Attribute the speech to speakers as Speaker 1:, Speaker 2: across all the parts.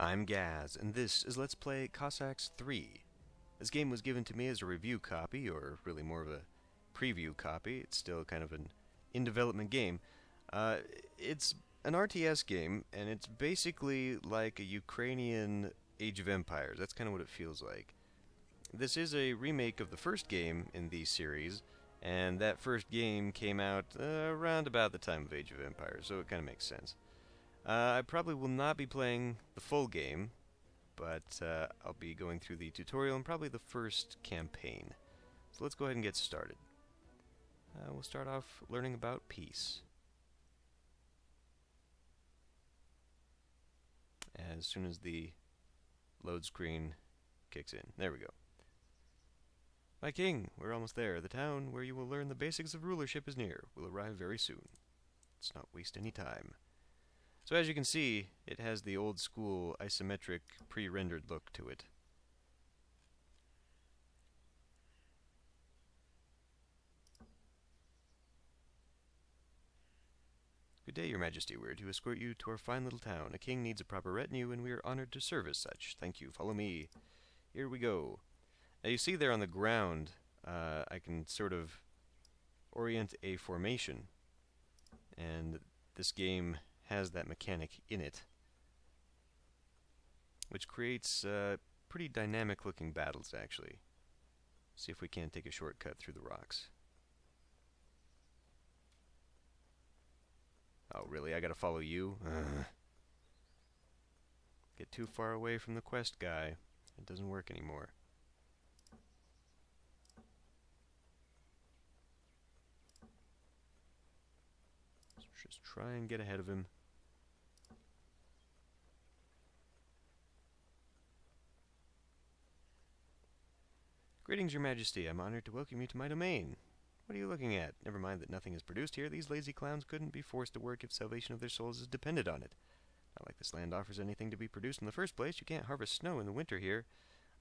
Speaker 1: I'm Gaz, and this is Let's Play Cossacks 3. This game was given to me as a review copy, or really more of a preview copy. It's still kind of an in-development game. It's an RTS game, and it's basically like a Ukrainian Age of Empires. That's kind of what it feels like. This is a remake of the first game in the series, and that first game came out around about the time of Age of Empires, so it kind of makes sense. I probably will not be playing the full game, but I'll be going through the tutorial and probably the first campaign. So let's go ahead and get started. We'll start off learning about peace. As soon as the load screen kicks in. There we go. My king, we're almost there. The town where you will learn the basics of rulership is near. We'll arrive very soon. Let's not waste any time. So as you can see, it has the old school isometric pre-rendered look to it. Good day, Your Majesty. We're to escort you to our fine little town. A king needs a proper retinue, and we are honored to serve as such. Thank you. Follow me. Here we go. Now you see there on the ground, I can sort of orient a formation, and this game has that mechanic in it, which creates pretty dynamic looking battles actually. See if we can't take a shortcut through the rocks. Oh really, I gotta follow you? Get too far away from the quest guy. It doesn't work anymore. Let's just try and get ahead of him. Greetings, Your Majesty. I'm honored to welcome you to my domain. What are you looking at? Never mind that nothing is produced here. These lazy clowns couldn't be forced to work if salvation of their souls is dependent on it. Not like this land offers anything to be produced in the first place. You can't harvest snow in the winter here.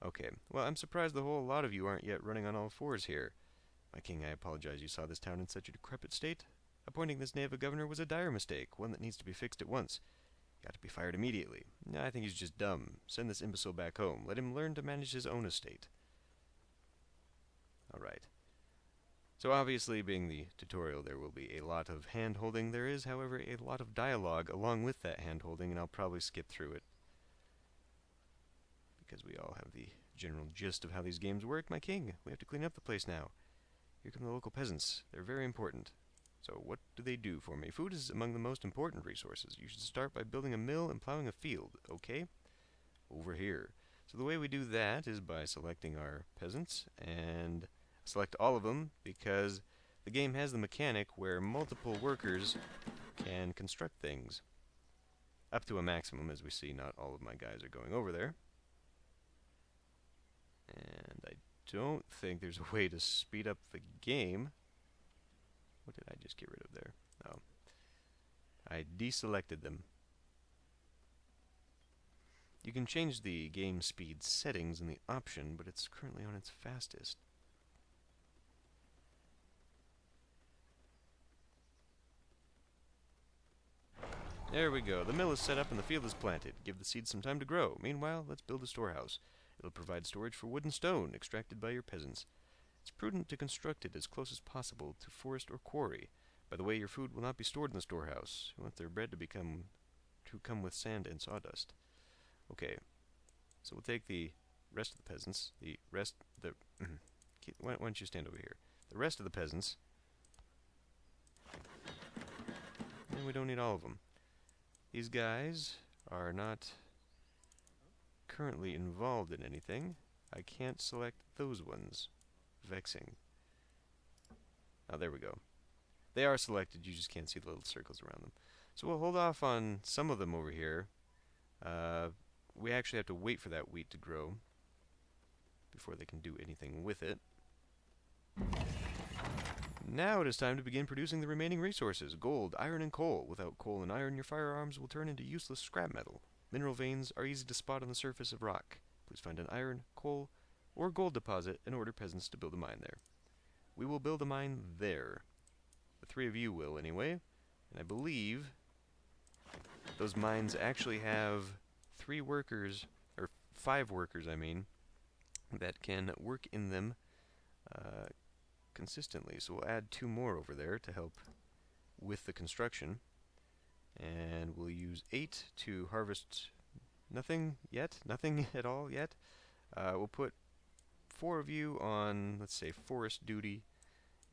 Speaker 1: Okay, well, I'm surprised the whole lot of you aren't yet running on all fours here. My king, I apologize you saw this town in such a decrepit state. Appointing this knave a governor was a dire mistake, one that needs to be fixed at once. Got to be fired immediately. I think he's just dumb. Send this imbecile back home. Let him learn to manage his own estate. Alright. So obviously, being the tutorial, there will be a lot of hand-holding. There is, however, a lot of dialogue along with that hand-holding, and I'll probably skip through it, because we all have the general gist of how these games work. My king, we have to clean up the place now. Here come the local peasants. They're very important. So what do they do for me? Food is among the most important resources. You should start by building a mill and plowing a field, okay? Over here. So the way we do that is by selecting our peasants and select all of them, because the game has the mechanic where multiple workers can construct things. Up to a maximum, as we see. Not all of my guys are going over there. And I don't think there's a way to speed up the game. What did I just get rid of there? Oh. I deselected them. You can change the game speed settings in the option, but it's currently on its fastest. There we go. The mill is set up and the field is planted. Give the seeds some time to grow. Meanwhile, let's build a storehouse. It'll provide storage for wood and stone extracted by your peasants. It's prudent to construct it as close as possible to forest or quarry. By the way, your food will not be stored in the storehouse. You want their bread to come with sand and sawdust. Okay, so we'll take the rest of the peasants. Why don't you stand over here? The rest of the peasants. And we don't need all of them. These guys are not currently involved in anything. I can't select those ones. Vexing. Oh, there we go. They are selected, you just can't see the little circles around them. So we'll hold off on some of them over here. We actually have to wait for that wheat to grow before they can do anything with it. Now it is time to begin producing the remaining resources. Gold, iron, and coal. Without coal and iron, your firearms will turn into useless scrap metal. Mineral veins are easy to spot on the surface of rock. Please find an iron, coal, or gold deposit and order peasants to build a mine there. We will build a mine there. The three of you will, anyway. And I believe those mines actually have 3 workers, or 5 workers, I mean, that can work in them consistently. So we'll add 2 more over there to help with the construction. And we'll use 8 to harvest nothing yet, nothing at all yet. We'll put 4 of you on, let's say, forest duty,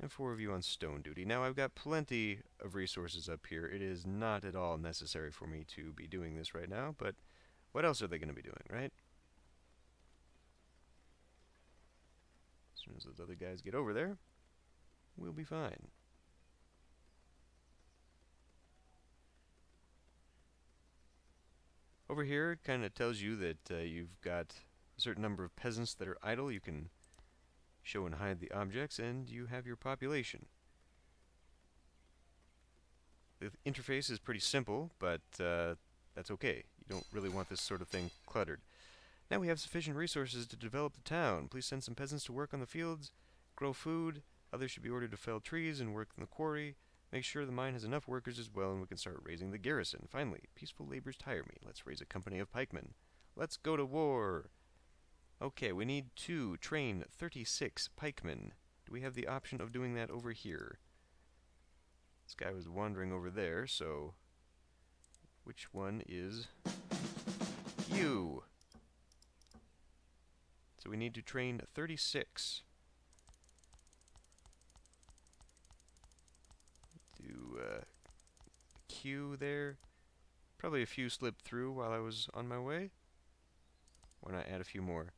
Speaker 1: and 4 of you on stone duty. Now I've got plenty of resources up here. It is not at all necessary for me to be doing this right now, but what else are they going to be doing, right? As soon as those other guys get over there, we'll be fine. Over here, it kind of tells you that you've got a certain number of peasants that are idle. You can show and hide the objects, and you have your population. The interface is pretty simple, but that's okay. You don't really want this sort of thing cluttered. Now we have sufficient resources to develop the town. Please send some peasants to work on the fields, grow food. Others should be ordered to fell trees and work in the quarry. Make sure the mine has enough workers as well, and we can start raising the garrison. Finally, peaceful labors tire me. Let's raise a company of pikemen. Let's go to war! Okay, we need to train 36 pikemen. Do we have the option of doing that over here? This guy was wandering over there, so which one is you? So we need to train 36. Do a queue there. Probably a few slipped through while I was on my way. Why not add a few more?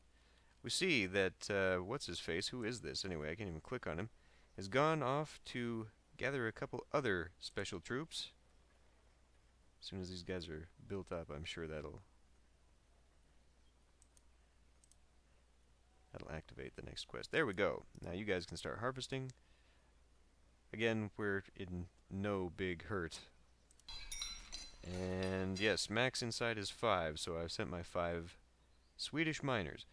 Speaker 1: We see that, what's his face? Who is this? Anyway, I can't even click on him. Has gone off to gather a couple other special troops. As soon as these guys are built up, I'm sure that'll activate the next quest. There we go. Now you guys can start harvesting. Again, we're in no big hurt. And yes, max inside is 5, so I've sent my 5 Swedish miners.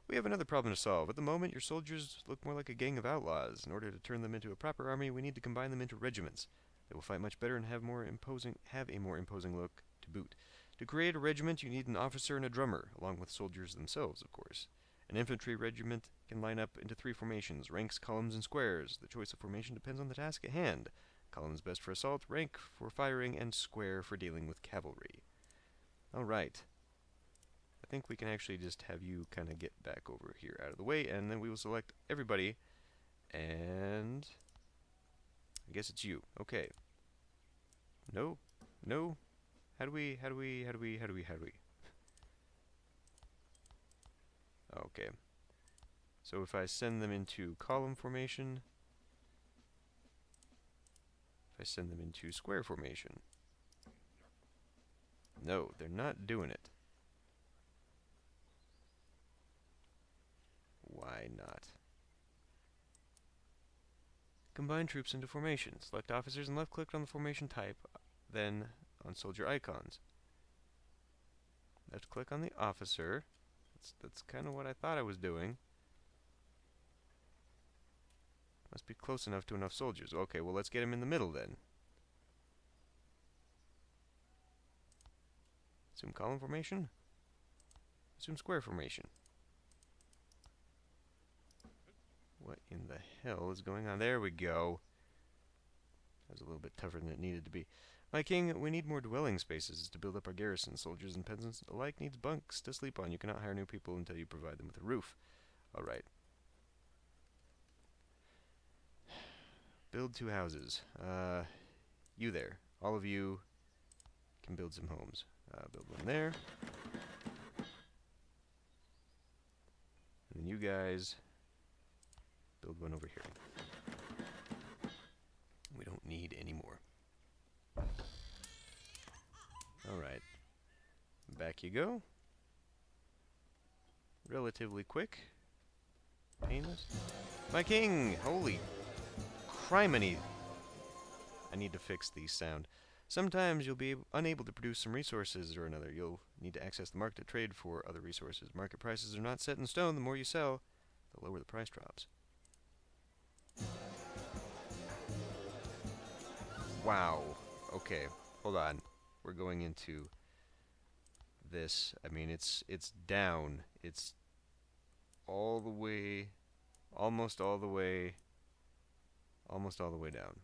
Speaker 1: We have another problem to solve. At the moment, your soldiers look more like a gang of outlaws. In order to turn them into a proper army, we need to combine them into regiments. They will fight much better and have a more imposing look to boot. To create a regiment, you need an officer and a drummer, along with soldiers themselves, of course. An infantry regiment can line up into 3 formations, ranks, columns, and squares. The choice of formation depends on the task at hand. Columns best for assault, rank for firing, and square for dealing with cavalry. Alright. I think we can actually just have you kind of get back over here out of the way, and then we will select everybody, and I guess it's you. Okay. No. No. How do we? Okay. So if I send them into column formation, if I send them into square formation. No, they're not doing it. Why not? Combine troops into formation. Select officers and left-click on the formation type, then on soldier icons. Left-click on the officer. That's kind of what I thought I was doing. Must be close enough to enough soldiers. Okay, well let's get him in the middle then. Assume column formation. Assume square formation. What in the hell is going on? There we go. That was a little bit tougher than it needed to be. My king, we need more dwelling spaces to build up our garrison. Soldiers and peasants alike needs bunks to sleep on. You cannot hire new people until you provide them with a roof. Alright. Build 2 houses. You there. All of you can build some homes. Build one there. And then you guys build one over here. We don't need any more. Alright. Back you go. Relatively quick. Painless. My king! Holy criminy! I need to fix the sound. Sometimes you'll be unable to produce some resources or another. You'll need to access the market to trade for other resources. Market prices are not set in stone. The more you sell, the lower the price drops. Wow. Okay, hold on. We're going into this. I mean, it's down. It's all the way, almost all the way down.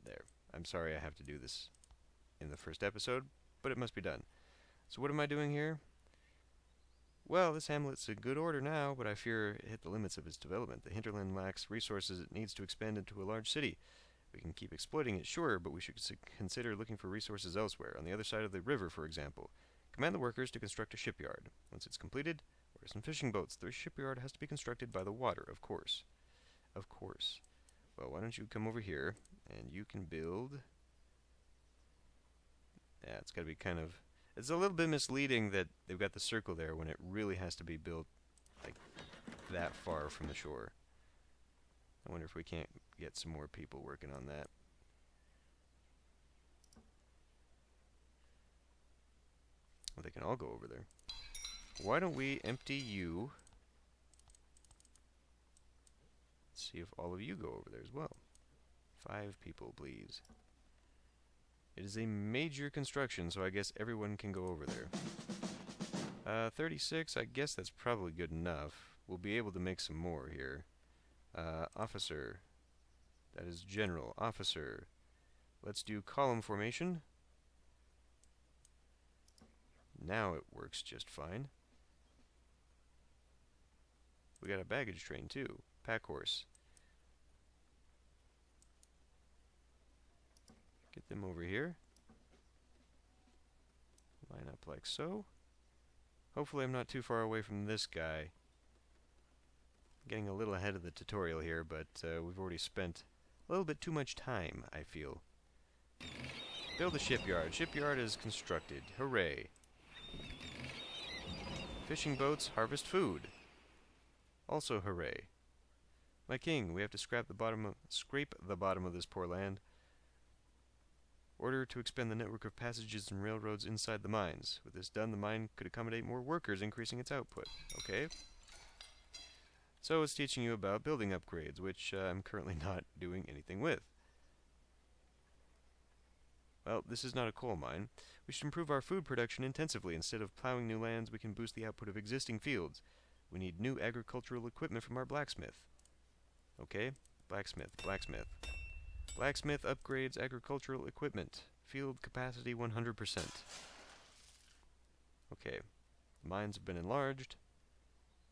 Speaker 1: There. I'm sorry I have to do this in the first episode, but it must be done. So what am I doing here? Well, this hamlet's in good order now, but I fear it hit the limits of its development. The hinterland lacks resources it needs to expand into a large city. We can keep exploiting it, sure, but we should consider looking for resources elsewhere, on the other side of the river, for example. Command the workers to construct a shipyard. Once it's completed, order some fishing boats. The shipyard has to be constructed by the water, of course. Of course. Well, why don't you come over here, and you can build... Yeah, it's got to be kind of... It's a little bit misleading that they've got the circle there when it really has to be built, like, that far from the shore. I wonder if we can't get some more people working on that. Well, they can all go over there. Why don't we empty you? Let's see if all of you go over there as well. 5 people, please. It is a major construction, so I guess everyone can go over there. 36, I guess that's probably good enough. We'll be able to make some more here. Officer. That is general. Officer. Let's do column formation. Now it works just fine. We got a baggage train too. Pack horse. Get them over here. Line up like so. Hopefully I'm not too far away from this guy. Getting a little ahead of the tutorial here, but we've already spent a little bit too much time, I feel. Build a shipyard. Shipyard is constructed. Hooray. Fishing boats harvest food. Also hooray. My king, we have to scrape the bottom of this poor land. Order to expand the network of passages and railroads inside the mines. With this done, the mine could accommodate more workers, increasing its output. Okay. So it's teaching you about building upgrades, which I'm currently not doing anything with. Well, this is not a coal mine. We should improve our food production intensively. Instead of plowing new lands, we can boost the output of existing fields. We need new agricultural equipment from our blacksmith. Okay, blacksmith. Blacksmith upgrades agricultural equipment. Field capacity 100%. Okay, the mines have been enlarged.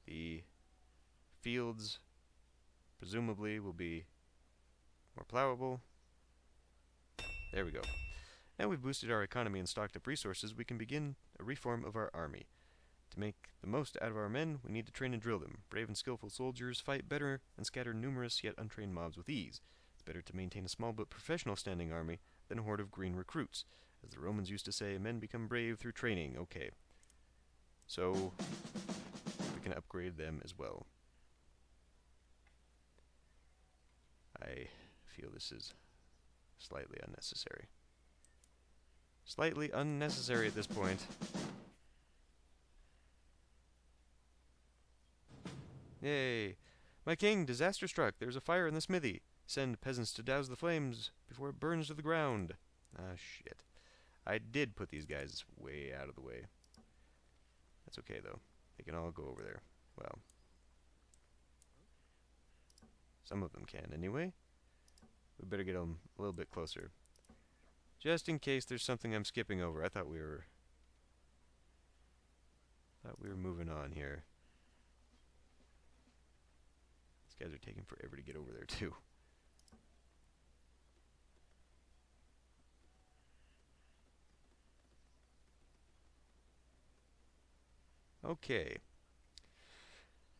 Speaker 1: The fields presumably will be more plowable. There we go. Now we've boosted our economy and stocked up resources, we can begin a reform of our army. To make the most out of our men, we need to train and drill them. Brave and skillful soldiers fight better and scatter numerous yet untrained mobs with ease. It's better to maintain a small but professional standing army than a horde of green recruits. As the Romans used to say, men become brave through training. Okay. So, we can upgrade them as well. I feel this is slightly unnecessary. Slightly unnecessary at this point. Yay! My king, disaster struck. There's a fire in the smithy. Send peasants to douse the flames before it burns to the ground. Ah, shit. I did put these guys way out of the way. That's okay, though. They can all go over there. Well, some of them can, anyway. We better get them a little bit closer. Just in case there's something I'm skipping over. I thought we were moving on here. These guys are taking forever to get over there, too. Okay.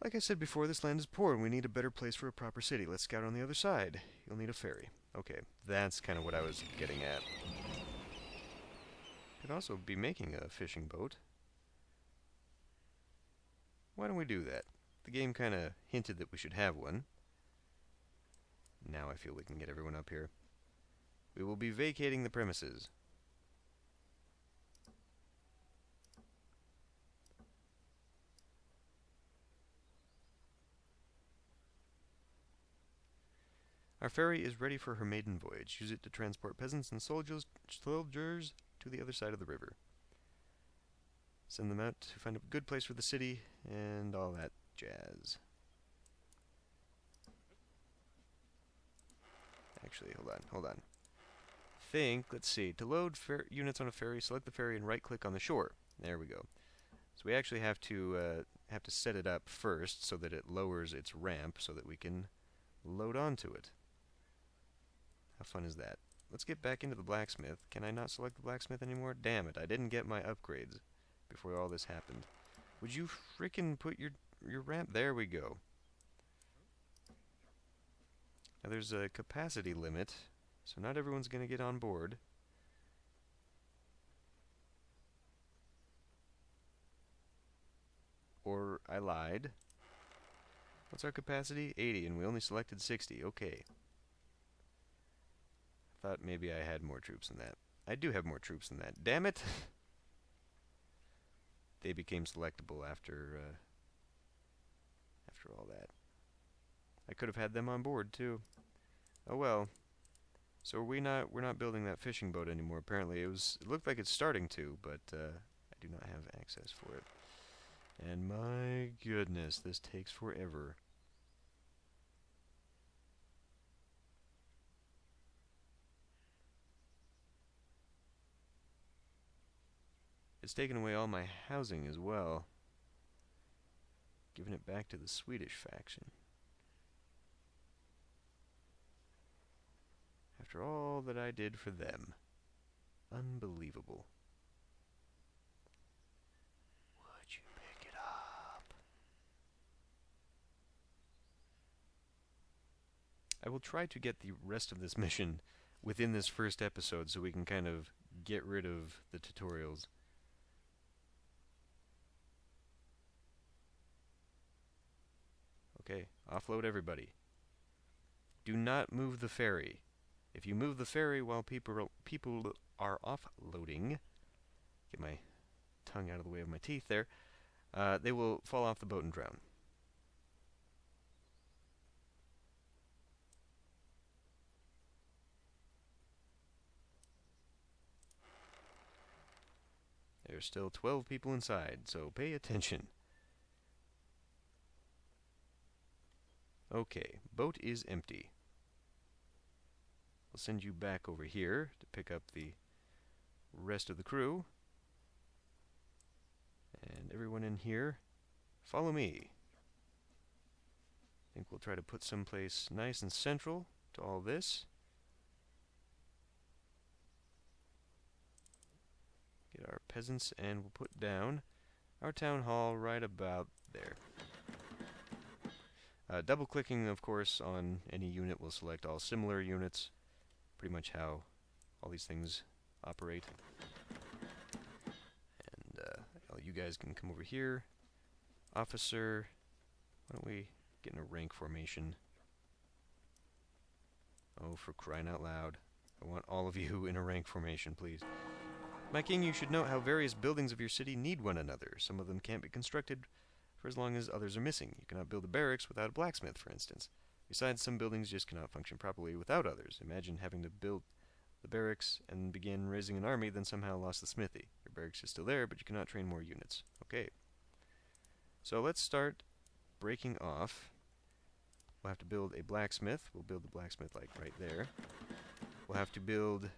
Speaker 1: Like I said before, this land is poor and we need a better place for a proper city. Let's scout on the other side. You'll need a ferry. Okay, that's kind of what I was getting at. Could also be making a fishing boat. Why don't we do that? The game kind of hinted that we should have one. Now I feel we can get everyone up here. We will be vacating the premises. Our ferry is ready for her maiden voyage. Use it to transport peasants and soldiers to the other side of the river. Send them out to find a good place for the city and all that jazz. Actually, hold on. Let's see. To load units on a ferry, select the ferry and right-click on the shore. There we go. So we actually have to set it up first so that it lowers its ramp so that we can load onto it. How fun is that? Let's get back into the blacksmith. Can I not select the blacksmith anymore? Damn it, I didn't get my upgrades before all this happened. Would you frickin' put your ramp? There we go. Now there's a capacity limit, so not everyone's going to get on board. Or I lied. What's our capacity? 80, and we only selected 60. Okay. I thought maybe I had more troops than that. I do have more troops than that. Damn it! They became selectable after all that. I could have had them on board too. Oh well. So we're not building that fishing boat anymore. Apparently it looked like it's starting to, but I do not have access for it. And my goodness, this takes forever. It's taken away all my housing as well, giving it back to the Swedish faction. After all that I did for them. Unbelievable. Would you pick it up? I will try to get the rest of this mission within this first episode so we can kind of get rid of the tutorials. Okay, offload everybody. Do not move the ferry. If you move the ferry while people are offloading, get my tongue out of the way of my teeth there, they will fall off the boat and drown. There's still 12 people inside, so pay attention. Okay, boat is empty. I'll send you back over here to pick up the rest of the crew. And everyone in here, follow me. I think we'll try to put someplace nice and central to all this. Get our peasants, and we'll put down our town hall right about there. Double-clicking, of course, on any unit will select all similar units. Pretty much how all these things operate. And you guys can come over here. Officer, why don't we get in a rank formation? Oh, for crying out loud. I want all of you in a rank formation, please. My king, you should note how various buildings of your city need one another. Some of them can't be constructed for as long as others are missing. You cannot build a barracks without a blacksmith, for instance. Besides, some buildings just cannot function properly without others. Imagine having to build the barracks and begin raising an army, then somehow lost the smithy. Your barracks is still there, but you cannot train more units. Okay. So let's start breaking off. We'll have to build a blacksmith. We'll build the blacksmith like right there. We'll have to build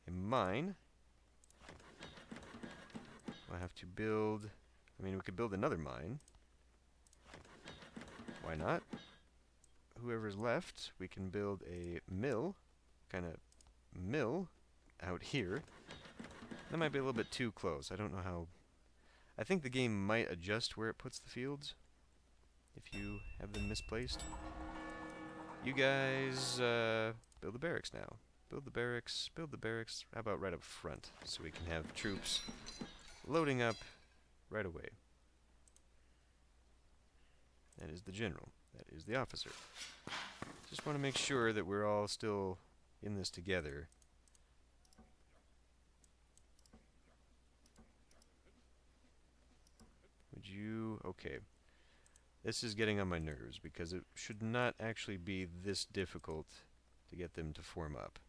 Speaker 1: a mine. We'll have to build... we could build another mine. Why not? Whoever's left, we can build a mill. Kind of mill out here. That might be a little bit too close. I don't know how... I think the game might adjust where it puts the fields if you have them misplaced. You guys build the barracks now. Build the barracks. Build the barracks. How about right up front so we can have troops loading up right away. That is the general. That is the officer. Just want to make sure that we're all still in this together. Would you... okay. This is getting on my nerves because it should not actually be this difficult to get them to form up.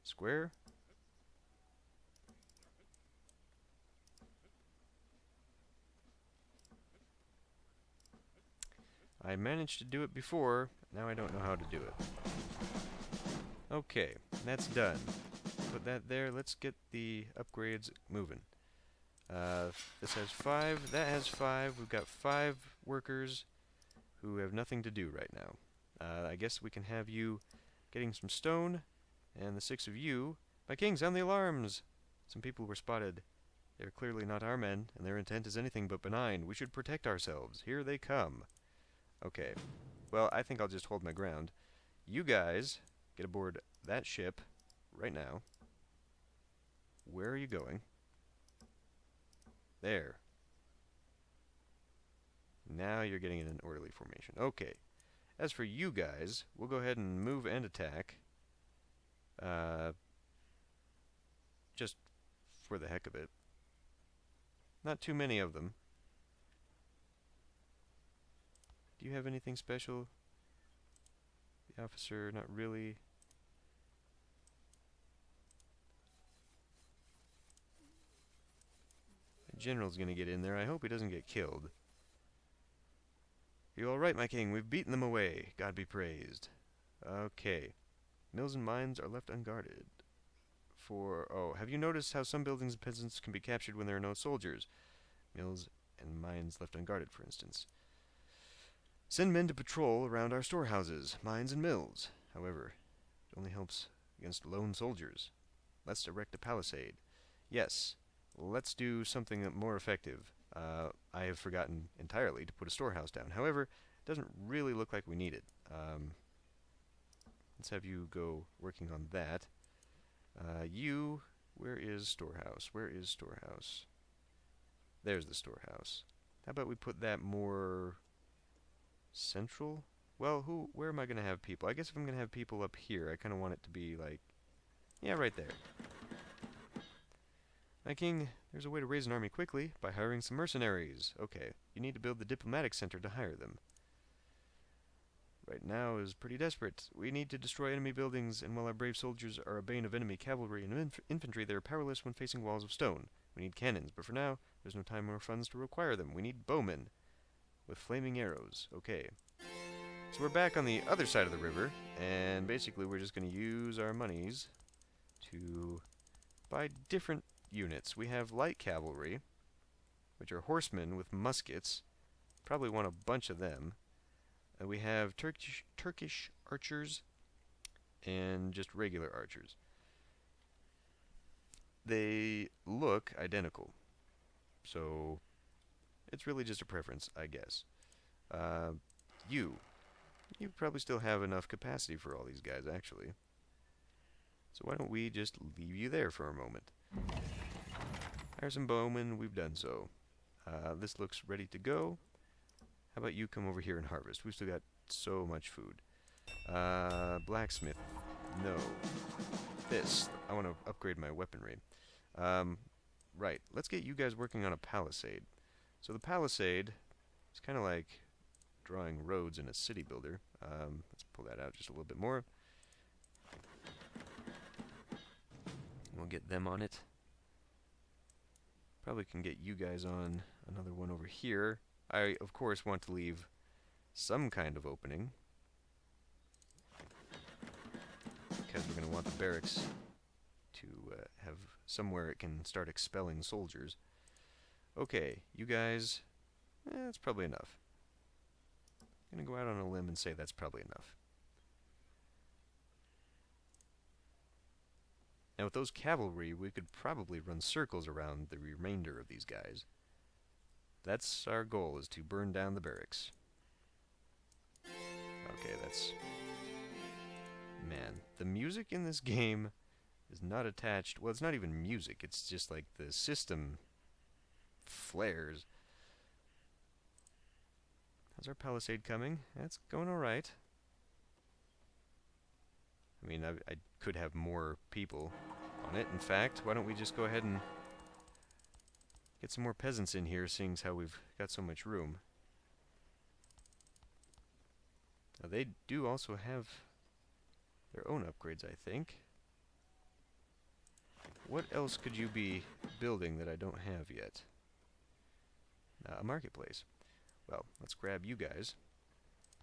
Speaker 1: Square. I managed to do it before, now I don't know how to do it. Okay, that's done. Put that there, let's get the upgrades moving. This has 5, that has 5, we've got 5 workers who have nothing to do right now. I guess we can have you getting some stone, and the 6 of you. My king, sound the alarms! Some people were spotted. They're clearly not our men, and their intent is anything but benign. We should protect ourselves. Here they come. Okay. Well, I think I'll just hold my ground. You guys get aboard that ship right now. Where are you going? There. Now you're getting in an orderly formation. Okay. As for you guys, we'll go ahead and move and attack. Just for the heck of it. Not too many of them. Do you have anything special? The officer, not really. The general's gonna get in there. I hope he doesn't get killed. You alright, my king? We've beaten them away. God be praised. Okay. Mills and mines are left unguarded. Oh, have you noticed how some buildings and peasants can be captured when there are no soldiers? Mills and mines left unguarded, for instance. Send men to patrol around our storehouses, mines, and mills. However, it only helps against lone soldiers. Let's erect a palisade. Yes, let's do something more effective. I have forgotten entirely to put a storehouse down. However, it doesn't really look like we need it. Let's have you go working on that. Where is storehouse? Where is storehouse? There's the storehouse. How about we put that more central? Well, where am I going to have people? I guess if I'm going to have people up here, I kind of want it to be like, yeah, right there. My king, there's a way to raise an army quickly by hiring some mercenaries. Okay, you need to build the diplomatic center to hire them. Right now is pretty desperate. We need to destroy enemy buildings, and while our brave soldiers are a bane of enemy cavalry and infantry, they are powerless when facing walls of stone. We need cannons, but for now, there's no time or funds to acquire them. We need bowmen with flaming arrows. Okay. So we're back on the other side of the river, and basically we're just going to use our monies to buy different units. We have light cavalry, which are horsemen with muskets. Probably want a bunch of them. We have Turkish archers and just regular archers. They look identical, so it's really just a preference, I guess. You probably still have enough capacity for all these guys, actually. So why don't we just leave you there for a moment? Hire some bowmen, we've done so. This looks ready to go. How about you come over here and harvest? We've still got so much food. Blacksmith. No. This. I want to upgrade my weaponry. Right. Let's get you guys working on a palisade. So the palisade is kind of like drawing roads in a city builder. Let's pull that out just a little bit more. We'll get them on it. Probably can get you guys on another one over here. I, of course, want to leave some kind of opening, because we're going to want the barracks to have somewhere it can start expelling soldiers. Okay, you guys, that's probably enough. I'm going to go out on a limb and say that's probably enough. Now with those cavalry, we could probably run circles around the remainder of these guys. That's our goal, is to burn down the barracks. Okay, that's... Man, the music in this game is not attached... Well, it's not even music, it's just like the system flares. How's our palisade coming? That's going alright. I mean, I could have more people on it. In fact, why don't we just go ahead and get some more peasants in here, seeing as how we've got so much room. Now, they do also have their own upgrades, I think. What else could you be building that I don't have yet? A marketplace. Well, let's grab you guys.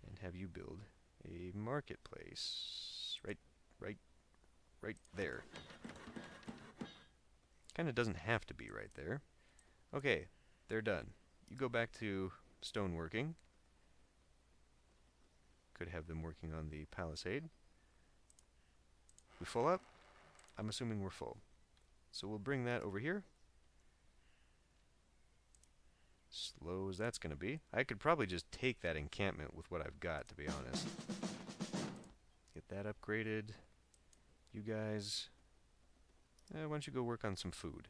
Speaker 1: and have you build a marketplace. Right there. Kinda doesn't have to be right there. Okay, they're done. You go back to stoneworking. Could have them working on the Palisade. We full up? I'm assuming we're full. So we'll bring that over here. Slow as that's going to be. I could probably just take that encampment with what I've got, to be honest. Get that upgraded. You guys, why don't you go work on some food?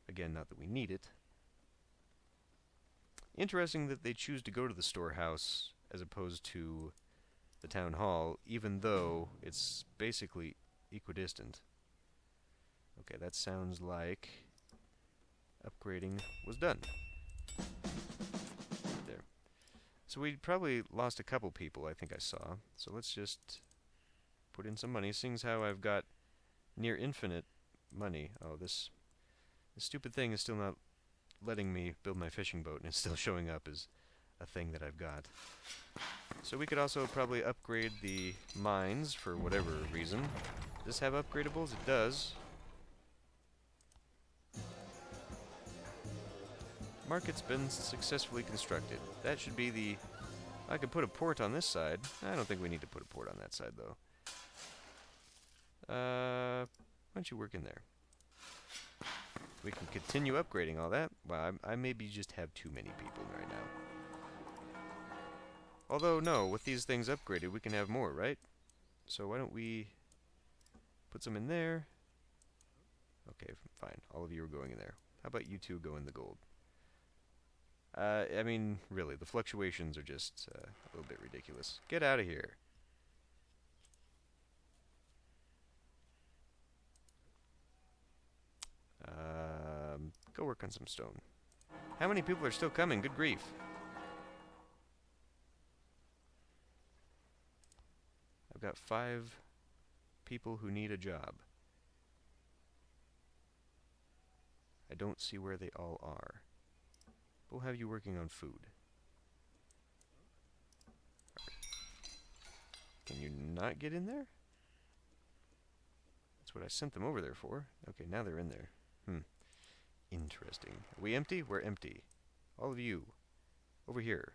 Speaker 1: Again, not that we need it. Interesting that they choose to go to the storehouse as opposed to the town hall, even though it's basically equidistant. Okay, that sounds like upgrading was done. There. So we probably lost a couple people, I think I saw. So let's just put in some money, seeing as how I've got near infinite money. Oh, this stupid thing is still not letting me build my fishing boat, and it's still showing up as a thing that I've got. So we could also probably upgrade the mines for whatever reason. Does this have upgradables? It does. Market's been successfully constructed. That should be the... I could put a port on this side. I don't think we need to put a port on that side, though. Why don't you work in there? We can continue upgrading all that. Well, I maybe just have too many people right now. Although, no, with these things upgraded, we can have more, right? So why don't we put some in there? Okay, fine. All of you are going in there. How about you two go in the gold? I mean, really, the fluctuations are just a little bit ridiculous. Get out of here. Go work on some stone. How many people are still coming? Good grief. I've got 5 people who need a job. I don't see where they all are. We'll have you working on food. Can you not get in there? That's what I sent them over there for. Okay, now they're in there. Interesting. Are we empty? We're empty. All of you, over here.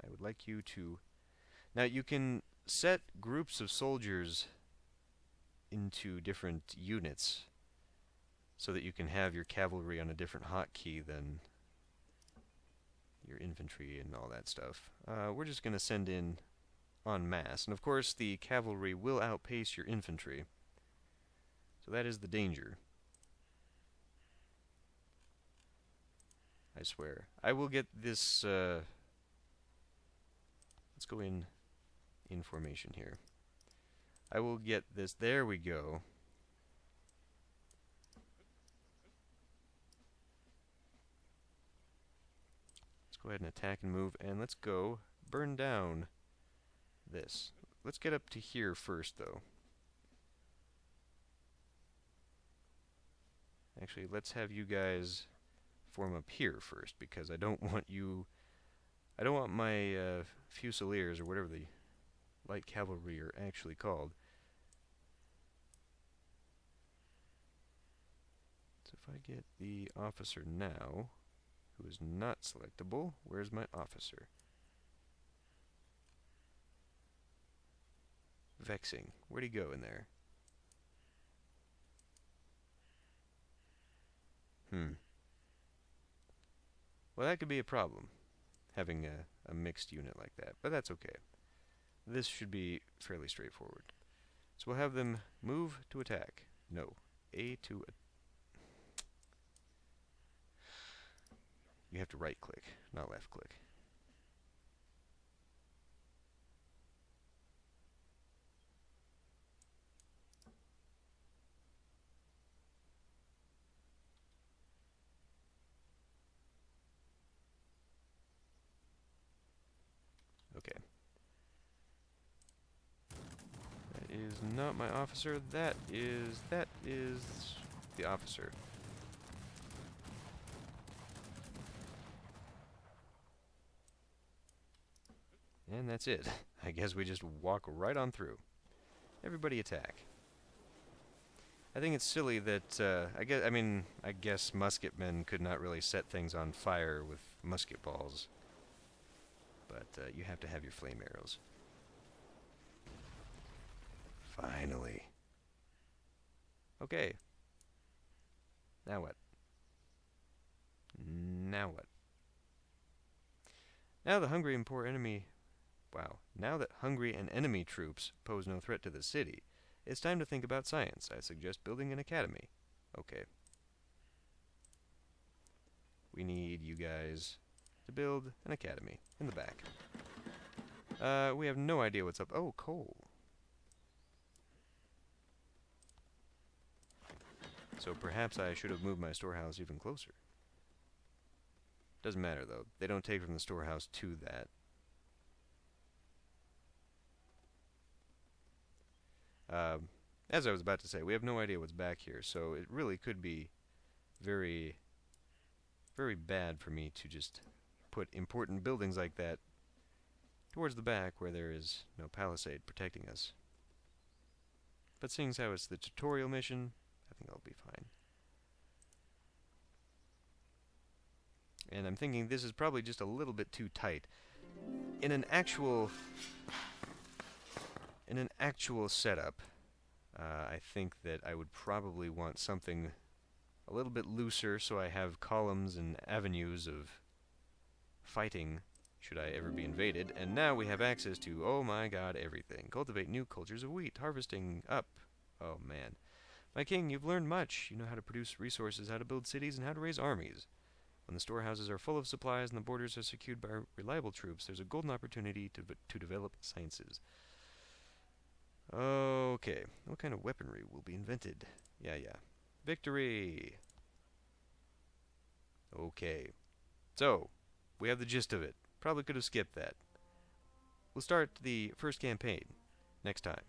Speaker 1: I would like you to... Now, you can set groups of soldiers into different units so that you can have your cavalry on a different hotkey than your infantry and all that stuff. We're just going to send in en masse. And of course, the cavalry will outpace your infantry. So that is the danger. I swear. I will get this... let's go in formation here. I will get this... There we go. Let's go ahead and attack and move, and let's go burn down this. Let's get up to here first, though. Actually, let's have you guys form up here first, because I don't want you... I don't want my fusiliers, or whatever the light cavalry are actually called. So if I get the officer now, who is not selectable, where's my officer? Vexing. Where'd he go in there? Well, that could be a problem, having a mixed unit like that, but that's okay. This should be fairly straightforward. So we'll have them move to attack. No. A to... You have to right-click, not left-click. Okay. That is not my officer. That is the officer. And that's it. I guess we just walk right on through. Everybody attack. I think it's silly that, I guess musketmen could not really set things on fire with musket balls. But you have to have your flame arrows. Finally. Okay. Now what? Now what? Now the hungry and poor enemy... Wow. Now that hungry and enemy troops pose no threat to the city, it's time to think about science. I suggest building an academy. Okay. We need you guys to build an academy in the back. We have no idea what's up. Oh, coal. So perhaps I should have moved my storehouse even closer. Doesn't matter, though. They don't take from the storehouse to that. As I was about to say, we have no idea what's back here, so it really could be very, very bad for me to just put important buildings like that towards the back where there is no palisade protecting us. But seeing as how it's the tutorial mission, I think I'll be fine. And I'm thinking this is probably just a little bit too tight. In an actual setup, I think that I would probably want something a little bit looser so I have columns and avenues of fighting should I ever be invaded. And now we have access to, oh my god, everything. Cultivate new cultures of wheat, harvesting up. Oh man. My king, you've learned much. You know how to produce resources, how to build cities, and how to raise armies. When the storehouses are full of supplies and the borders are secured by reliable troops, there's a golden opportunity to develop sciences. Okay, what kind of weaponry will be invented? Yeah. Victory! Okay. So, we have the gist of it. Probably could have skipped that. We'll start the first campaign next time.